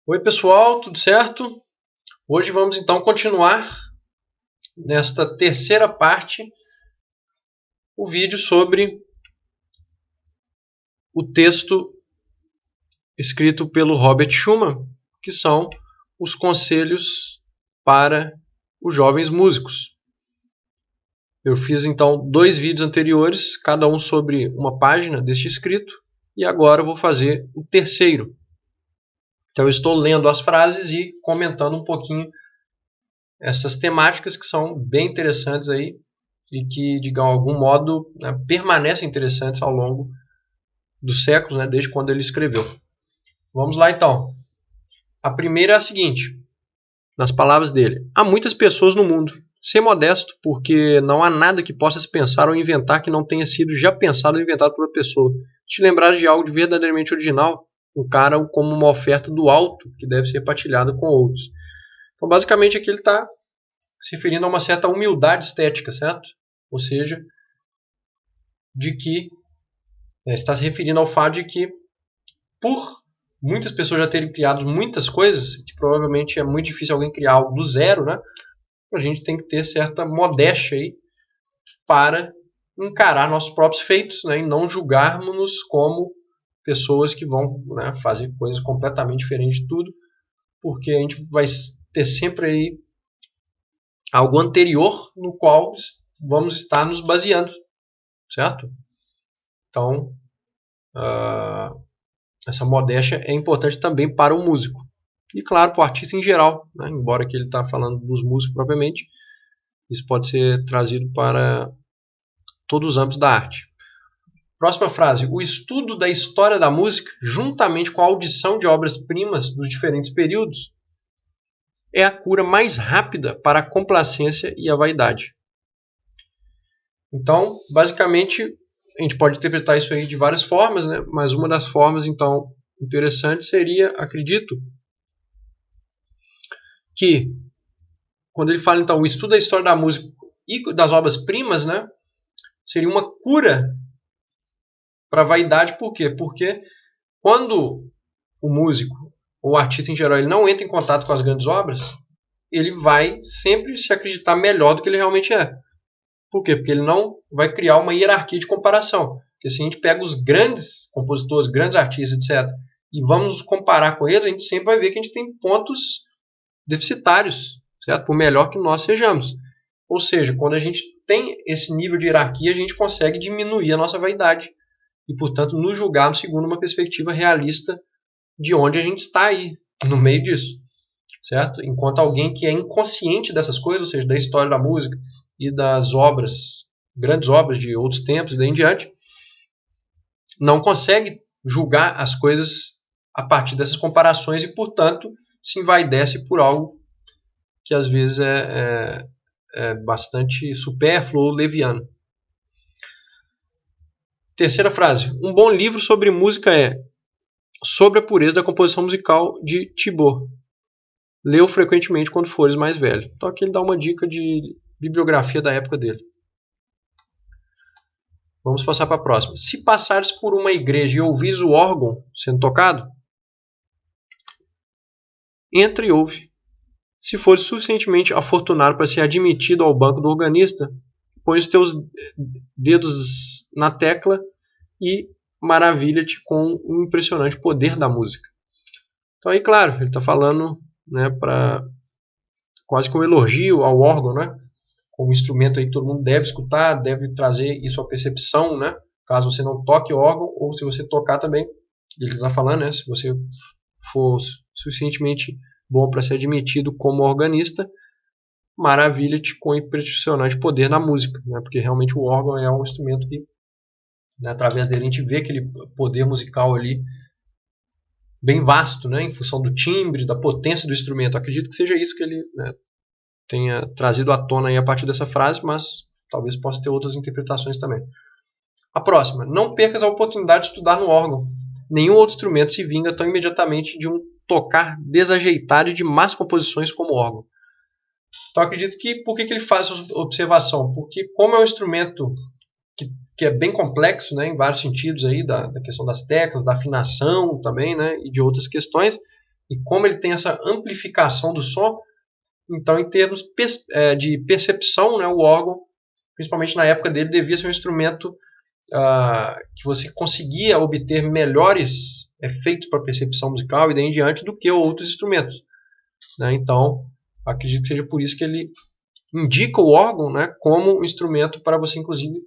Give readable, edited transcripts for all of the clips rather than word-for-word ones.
Oi pessoal, tudo certo? Hoje vamos então continuar nesta terceira parte o vídeo sobre o texto escrito pelo Robert Schumann, que são os conselhos para os jovens músicos. Eu fiz então 2 vídeos anteriores, cada um sobre uma página deste escrito, e agora eu vou fazer o terceiro. Então eu estou lendo as frases e comentando um pouquinho essas temáticas que são bem interessantes aí e que, de algum modo, né, permanecem interessantes ao longo dos séculos, né, desde quando ele escreveu. Vamos lá então. A primeira é a seguinte, nas palavras dele: há muitas pessoas no mundo. Ser modesto, porque não há nada que possa se pensar ou inventar que não tenha sido já pensado ou inventado por uma pessoa. Te lembrar de algo de verdadeiramente original, encara como uma oferta do alto que deve ser partilhada com outros. Então, basicamente, aqui ele está se referindo a uma certa humildade estética, certo? Ou seja, de que está se referindo ao fato de que, por muitas pessoas já terem criado muitas coisas, que provavelmente é muito difícil alguém criar algo do zero, né? A gente tem que ter certa modéstia aí para encarar nossos próprios feitos, né? E não julgarmos-nos como pessoas que vão, né, fazer coisas completamente diferentes de tudo, porque a gente vai ter sempre aí algo anterior no qual vamos estar nos baseando, certo? Então, essa modéstia é importante também para o músico. E claro, para o artista em geral, né? Embora que ele está falando dos músicos propriamente, isso pode ser trazido para todos os âmbitos da arte. Próxima frase: o estudo da história da música, juntamente com a audição de obras-primas dos diferentes períodos, é a cura mais rápida para a complacência e a vaidade. Então, basicamente, a gente pode interpretar isso aí de várias formas, né? Mas uma das formas, então, interessante seria, acredito, que quando ele fala, então, o estudo da história da música e das obras-primas, né? Seria uma cura para a vaidade. Por quê? Porque quando o músico, ou o artista em geral, ele não entra em contato com as grandes obras, ele vai sempre se acreditar melhor do que ele realmente é. Por quê? Porque ele não vai criar uma hierarquia de comparação. Porque se a gente pega os grandes compositores, grandes artistas, etc., e vamos comparar com eles, a gente sempre vai ver que a gente tem pontos deficitários, certo? Por melhor que nós sejamos. Ou seja, quando a gente tem esse nível de hierarquia, a gente consegue diminuir a nossa vaidade e, portanto, nos julgarmos segundo uma perspectiva realista de onde a gente está aí, no meio disso, certo? Enquanto alguém que é inconsciente dessas coisas, ou seja, da história da música e das obras, grandes obras de outros tempos e daí em diante, não consegue julgar as coisas a partir dessas comparações e, portanto, se envaidece por algo que às vezes é bastante supérfluo ou leviano. Terceira frase: um bom livro sobre música é Sobre a Pureza da Composição Musical, de Tibor. Leu frequentemente quando fores mais velho. Então aqui ele dá uma dica de bibliografia da época dele. Vamos passar para a próxima. Se passares por uma igreja e ouvires o órgão sendo tocado, entra e ouve. Se fores suficientemente afortunado para ser admitido ao banco do organista, põe os teus dedos na tecla e maravilha-te com o impressionante poder da música. Então aí, claro, ele está falando, né, para quase que um elogio ao órgão, né, como instrumento aí que todo mundo deve escutar, deve trazer isso à percepção, né, caso você não toque o órgão, ou se você tocar também, ele está falando, né, se você for suficientemente bom para ser admitido como organista, maravilha-te com o impressionante poder na música, né, porque realmente o órgão é um instrumento que, né, através dele a gente vê aquele poder musical ali bem vasto, né, em função do timbre, da potência do instrumento. Acredito que seja isso que ele, né, tenha trazido à tona aí a partir dessa frase, mas talvez possa ter outras interpretações também. A próxima: não percas a oportunidade de estudar no órgão. Nenhum outro instrumento se vinga tão imediatamente de um tocar desajeitado e de más composições como o órgão. Então acredito que, por que ele faz essa observação? Porque como é um instrumento que é bem complexo, né, em vários sentidos aí, da questão das teclas, da afinação também, né, e de outras questões, e como ele tem essa amplificação do som, então em termos de percepção, né, o órgão, principalmente na época dele, devia ser um instrumento que você conseguia obter melhores efeitos para percepção musical e daí em diante do que outros instrumentos, né? Então, acredito que seja por isso que ele indica o órgão, né, como um instrumento para você, inclusive,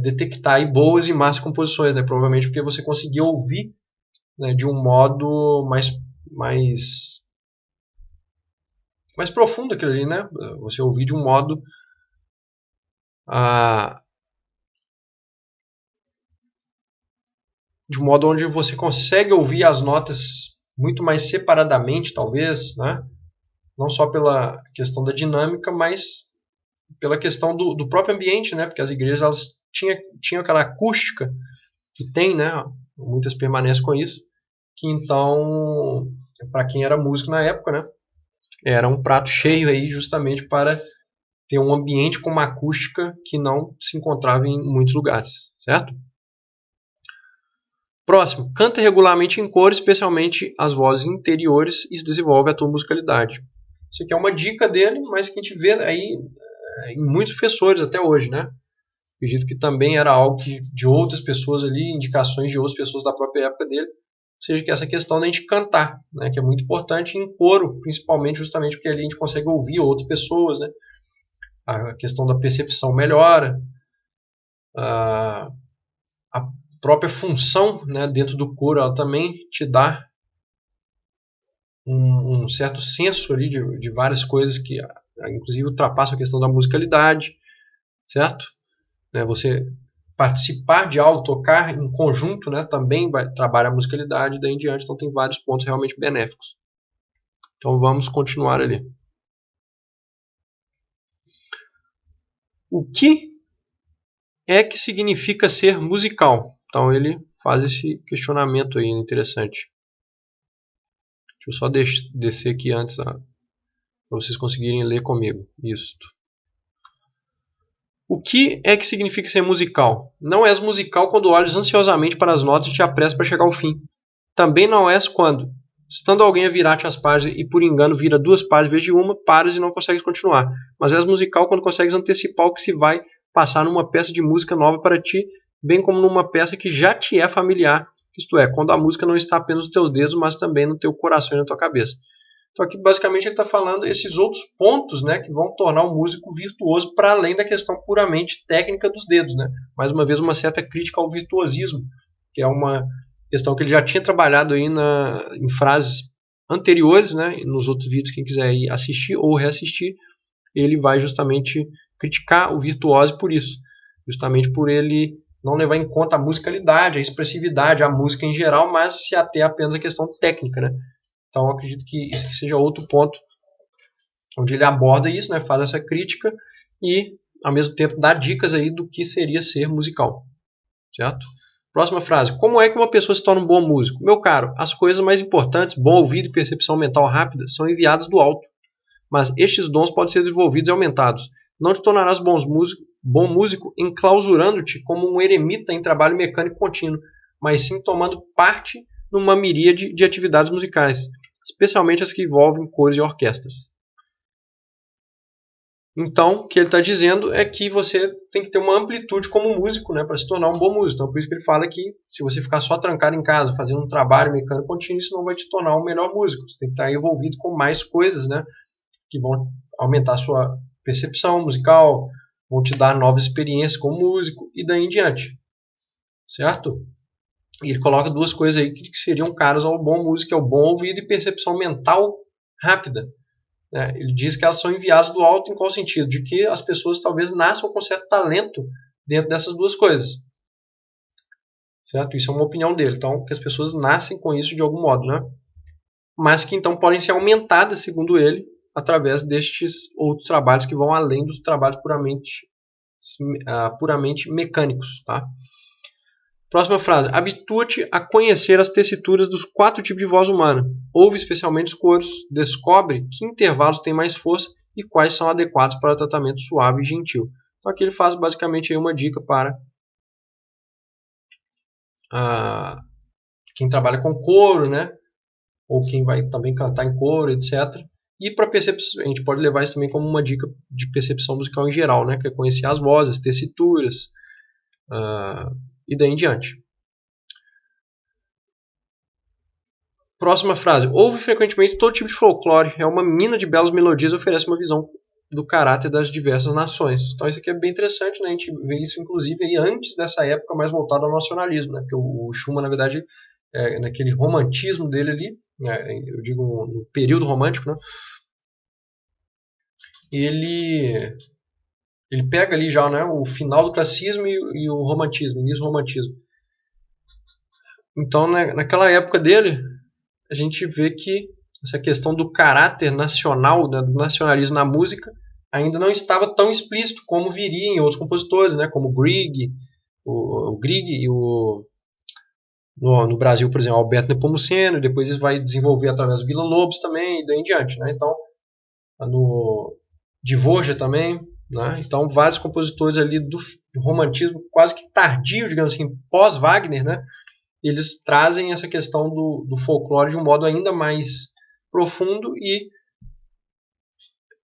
detectar aí boas e más composições, né? Provavelmente porque você conseguia ouvir, né, de um modo mais profundo aquilo ali, né? Você ouvir de um modo onde você consegue ouvir as notas muito mais separadamente, talvez, né? Não só pela questão da dinâmica, mas pela questão do próprio ambiente, né? Porque as igrejas elas tinham aquela acústica que tem, né? Muitas permanecem com isso, que então, para quem era músico na época, né? Era um prato cheio aí justamente para ter um ambiente com uma acústica que não se encontrava em muitos lugares, certo? Próximo, canta regularmente em coro, especialmente as vozes interiores, e desenvolve a tua musicalidade. Isso aqui é uma dica dele, mas que a gente vê aí em muitos professores até hoje, né? Acredito que também era algo de outras pessoas ali, indicações de outras pessoas da própria época dele, ou seja, que essa questão da gente cantar, né? Que é muito importante em coro, principalmente justamente porque ali a gente consegue ouvir outras pessoas, né? A questão da percepção melhora, a própria função, né, dentro do coro, ela também te dá um certo senso ali de várias coisas que, inclusive, ultrapassam a questão da musicalidade, certo? Né, você participar de algo, tocar em conjunto, né, também trabalha a musicalidade, daí em diante, então tem vários pontos realmente benéficos. Então vamos continuar ali. O que é que significa ser musical? Então ele faz esse questionamento aí, interessante. Deixa eu só descer aqui antes, para vocês conseguirem ler comigo. Isso. O que é que significa ser musical? Não és musical quando olhas ansiosamente para as notas e te apressas para chegar ao fim. Também não és quando, estando alguém a virar-te as páginas e por engano vira 2 páginas em vez de uma, paras e não consegues continuar. Mas és musical quando consegues antecipar o que se vai passar numa peça de música nova para ti, bem como numa peça que já te é familiar, isto é, quando a música não está apenas nos teus dedos, mas também no teu coração e na tua cabeça. Então aqui basicamente ele está falando esses outros pontos, né, que vão tornar o músico virtuoso para além da questão puramente técnica dos dedos, né? Mais uma vez uma certa crítica ao virtuosismo, que é uma questão que ele já tinha trabalhado aí em frases anteriores, né? Nos outros vídeos, quem quiser ir assistir ou reassistir, ele vai justamente criticar o virtuoso por isso, justamente por ele não levar em conta a musicalidade, a expressividade, a música em geral, mas se ater apenas à questão técnica, né? Então, eu acredito que isso aqui seja outro ponto onde ele aborda isso, né, faz essa crítica e, ao mesmo tempo, dá dicas aí do que seria ser musical. Certo? Próxima frase. Como é que uma pessoa se torna um bom músico? Meu caro, as coisas mais importantes, bom ouvido e percepção mental rápida, são enviadas do alto. Mas estes dons podem ser desenvolvidos e aumentados. Não te tornarás bom músico enclausurando-te como um eremita em trabalho mecânico contínuo, mas sim tomando parte numa miríade de atividades musicais, especialmente as que envolvem cores e orquestras. Então, o que ele está dizendo é que você tem que ter uma amplitude como músico, né, para se tornar um bom músico. Então, por isso que ele fala que se você ficar só trancado em casa, fazendo um trabalho mecânico contínuo, isso não vai te tornar um melhor músico. Você tem que estar envolvido com mais coisas, né, que vão aumentar a sua percepção musical, vão te dar novas experiências como músico e daí em diante. Certo? E ele coloca 2 coisas aí que seriam caras ao bom músico, que é o bom ouvido e percepção mental rápida. Ele diz que elas são enviadas do alto em qual sentido? De que as pessoas talvez nasçam com certo talento dentro dessas 2 coisas. Certo? Isso é uma opinião dele. Então, que as pessoas nascem com isso de algum modo, né? Mas que então podem ser aumentadas, segundo ele, através destes outros trabalhos que vão além dos trabalhos puramente mecânicos. Tá? Próxima frase. Habitua-te a conhecer as tessituras dos 4 tipos de voz humana. Ouve especialmente os coros. Descobre que intervalos têm mais força e quais são adequados para tratamento suave e gentil. Então aqui ele faz basicamente aí uma dica para quem trabalha com coro, né? ou quem vai também cantar em coro, etc. E para percepção, a gente pode levar isso também como uma dica de percepção musical em geral, né? Que é conhecer as vozes, tessituras, e daí em diante. Próxima frase. Ouve frequentemente todo tipo de folclore. É uma mina de belas melodias e oferece uma visão do caráter das diversas nações. Então isso aqui é bem interessante, né? A gente vê isso inclusive aí antes dessa época mais voltada ao nacionalismo, né? Porque o Schumann, na verdade, naquele romantismo dele ali, né? Eu digo no período romântico, né? Ele pega ali já, né, o final do classicismo e o romantismo, início do romantismo. Então, né, naquela época dele, a gente vê que essa questão do caráter nacional, né, do nacionalismo na música, ainda não estava tão explícito como viria em outros compositores, né, como Grieg, o Grieg e no Brasil, por exemplo, Alberto Nepomuceno, e depois isso vai desenvolver através do Villa-Lobos também, e daí em diante. Né? Então, no Dvorak também, né? Então vários compositores ali do romantismo quase que tardio, digamos assim, pós-Wagner, né? Eles trazem essa questão do folclore de um modo ainda mais profundo e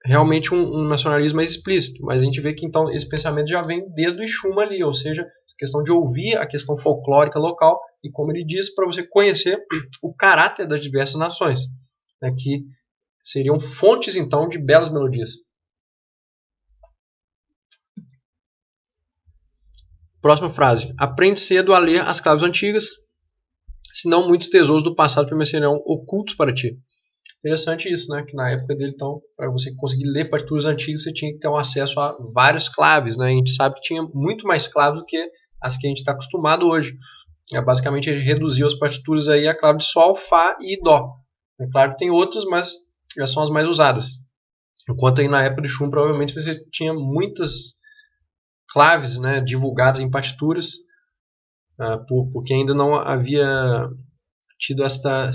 realmente um nacionalismo mais explícito. Mas a gente vê que então esse pensamento já vem desde o Schumann ali, ou seja, a questão de ouvir a questão folclórica local e, como ele diz, para você conhecer o caráter das diversas nações, né? Que seriam fontes então de belas melodias. Próxima frase. Aprende cedo a ler as claves antigas, senão muitos tesouros do passado permanecerão ocultos para ti. Interessante isso, né? Que na época dele, então, para você conseguir ler partituras antigas, você tinha que ter um acesso a várias claves, né? A gente sabe que tinha muito mais claves do que as que a gente está acostumado hoje. Basicamente, ele reduziu as partituras aí a clave de Sol, Fá e Dó. É claro que tem outras, mas essas são as mais usadas. Enquanto aí na época de Schumann, provavelmente você tinha muitas claves, né, divulgadas em partituras, porque ainda não havia tido essa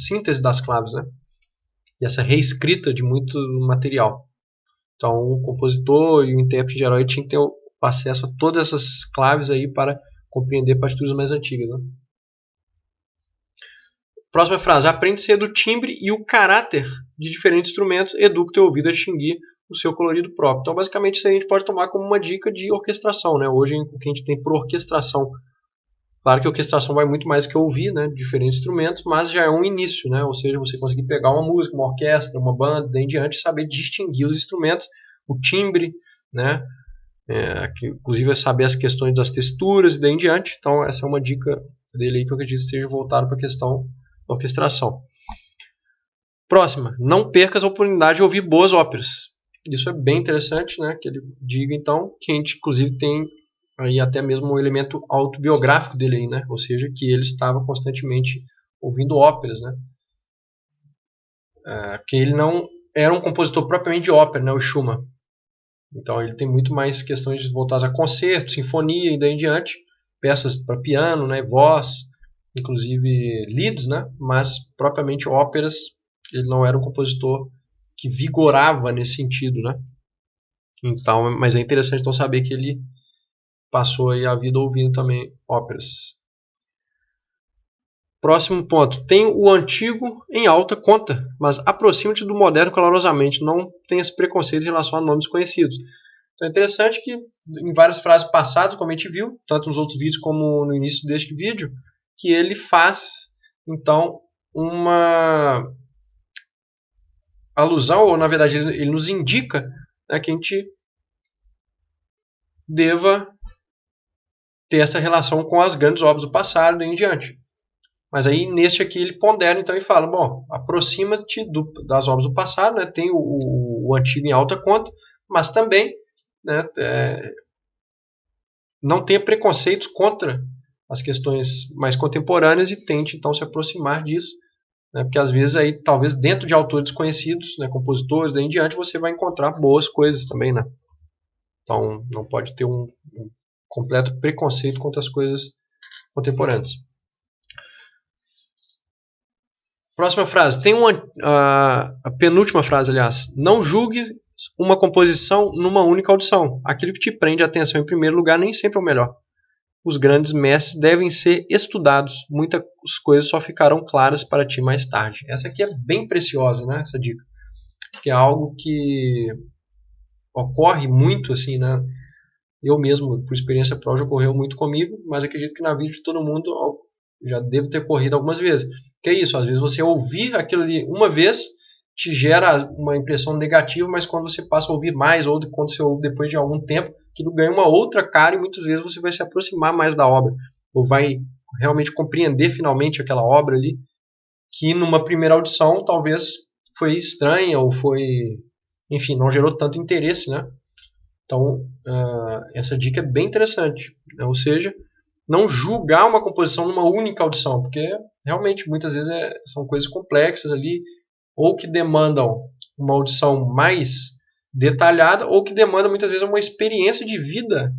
síntese das claves, né, e essa reescrita de muito material. Então o compositor e o intérprete de herói tinham que ter acesso a todas essas claves aí para compreender partituras mais antigas. Né? Próxima frase. Aprende cedo o timbre e o caráter de diferentes instrumentos, educa o teu ouvido a distinguir o seu colorido próprio. Então, basicamente, isso a gente pode tomar como uma dica de orquestração. Né? Hoje, o que a gente tem por orquestração. Claro que a orquestração vai muito mais do que ouvir, né, diferentes instrumentos, mas já é um início. Né? Ou seja, você conseguir pegar uma música, uma orquestra, uma banda, daí em diante, e saber distinguir os instrumentos, o timbre, né? Inclusive saber as questões das texturas e daí em diante. Então, essa é uma dica dele aí que eu acredito que seja voltado para a questão da orquestração. Próxima. Não percas a oportunidade de ouvir boas óperas. Isso é bem interessante, né? Que ele diga, então, que a gente, inclusive, tem aí até mesmo um elemento autobiográfico dele aí, né? Ou seja, que ele estava constantemente ouvindo óperas, né? Que ele não era um compositor propriamente de ópera, né? O Schumann. Então ele tem muito mais questões voltadas a concerto, sinfonia e daí em diante, peças para piano, né, voz, inclusive lieds, né, mas propriamente óperas, ele não era um compositor que vigorava nesse sentido, né? Então, mas é interessante então saber que ele passou aí a vida ouvindo também óperas. Próximo ponto. Tem o antigo em alta conta, mas aproxima-te do moderno calorosamente. Não tenhas preconceito em relação a nomes conhecidos. Então é interessante que em várias frases passadas, como a gente viu, tanto nos outros vídeos como no início deste vídeo, que ele faz, então, uma alusão, ou na verdade ele nos indica, né, que a gente deva ter essa relação com as grandes obras do passado e em diante. Mas aí, neste aqui, ele pondera então e fala, bom, aproxima-te das obras do passado, né, tem o antigo em alta conta, mas também, né, não tenha preconceitos contra as questões mais contemporâneas e tente então se aproximar disso, né, porque às vezes aí talvez dentro de autores desconhecidos, né, compositores, daí em diante você vai encontrar boas coisas também, né? Então não pode ter um completo preconceito contra as coisas contemporâneas. Próxima frase, tem a penúltima frase, aliás, não julgue uma composição numa única audição. Aquilo que te prende a atenção em primeiro lugar nem sempre é o melhor. os grandes mestres devem ser estudados. Muitas coisas só ficarão claras para ti mais tarde. Essa aqui é bem preciosa, né? Essa dica. Que é algo que ocorre muito, assim, né? Eu mesmo, por experiência própria, ocorreu muito comigo, mas acredito que na vida de todo mundo já devo ter ocorrido algumas vezes. Que é isso, às vezes você ouvir aquilo ali uma vez te gera uma impressão negativa, mas quando você passa a ouvir mais, ou quando você ouve depois de algum tempo, aquilo ganha uma outra cara e muitas vezes você vai se aproximar mais da obra, ou vai realmente compreender finalmente aquela obra ali, que numa primeira audição talvez foi estranha, ou foi, enfim, não gerou tanto interesse, né? Então, essa dica é bem interessante, né? Ou seja, não julgar uma composição numa única audição, porque realmente muitas vezes são coisas complexas ali, ou que demandam uma audição mais detalhada, ou que demandam muitas vezes uma experiência de vida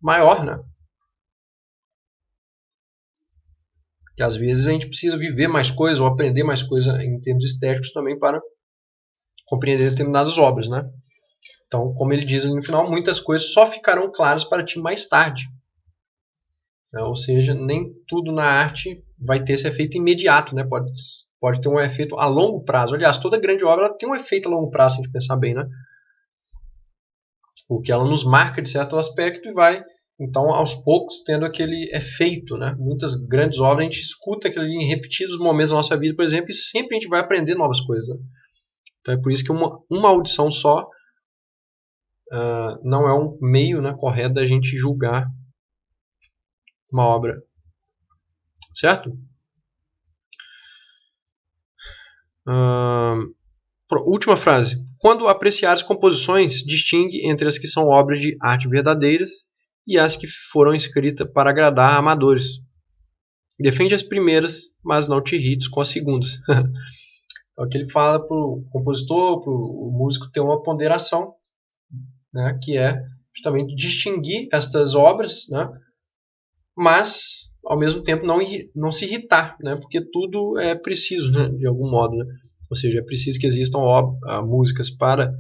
maior, né? Que às vezes a gente precisa viver mais coisas, ou aprender mais coisas em termos estéticos também para compreender determinadas obras, né? Então, como ele diz ali no final, muitas coisas só ficarão claras para ti mais tarde. Ou seja, nem tudo na arte vai ter esse efeito imediato, né? Pode ter um efeito a longo prazo. Aliás, toda grande obra ela tem um efeito a longo prazo, se a gente pensar bem, né? Porque ela nos marca de certo aspecto e vai, então, aos poucos, tendo aquele efeito, né? Muitas grandes obras a gente escuta aquilo ali em repetidos momentos da nossa vida, por exemplo, e sempre a gente vai aprender novas coisas. Né? Então é por isso que uma audição só não é um meio, né, correto da gente julgar uma obra. Certo? Última frase. Quando apreciar as composições, distingue entre as que são obras de arte verdadeiras e as que foram escritas para agradar a amadores. Defende as primeiras, mas não te irrites com as segundas. Então aqui ele fala para o compositor, para o músico ter uma ponderação, né, que é justamente distinguir estas obras, né, mas ao mesmo tempo não se irritar, né, porque tudo é preciso, né, de algum modo. Né? Ou seja, é preciso que existam músicas para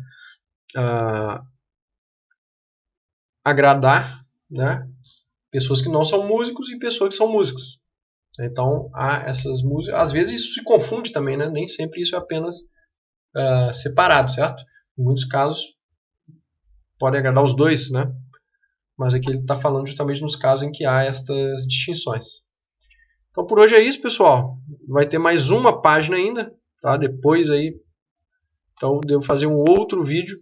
agradar, né, pessoas que não são músicos e pessoas que são músicos. Então, há essas músicas. Às vezes isso se confunde também, né? Nem sempre isso é apenas separado, certo? Em muitos casos, pode agradar os dois, né? Mas aqui ele está falando justamente nos casos em que há estas distinções. Então, por hoje é isso, pessoal. Vai ter mais uma página ainda, tá? Depois aí. Então, devo fazer um outro vídeo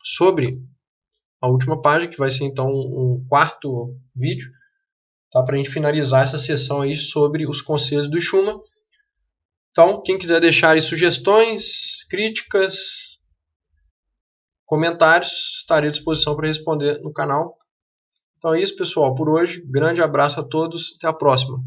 sobre a última página, que vai ser então um quarto vídeo. Tá, para a gente finalizar essa sessão aí sobre os conselhos do Schumann. Então, quem quiser deixar aí sugestões, críticas, comentários, estarei à disposição para responder no canal. Então é isso, pessoal. Por hoje, grande abraço a todos. Até a próxima.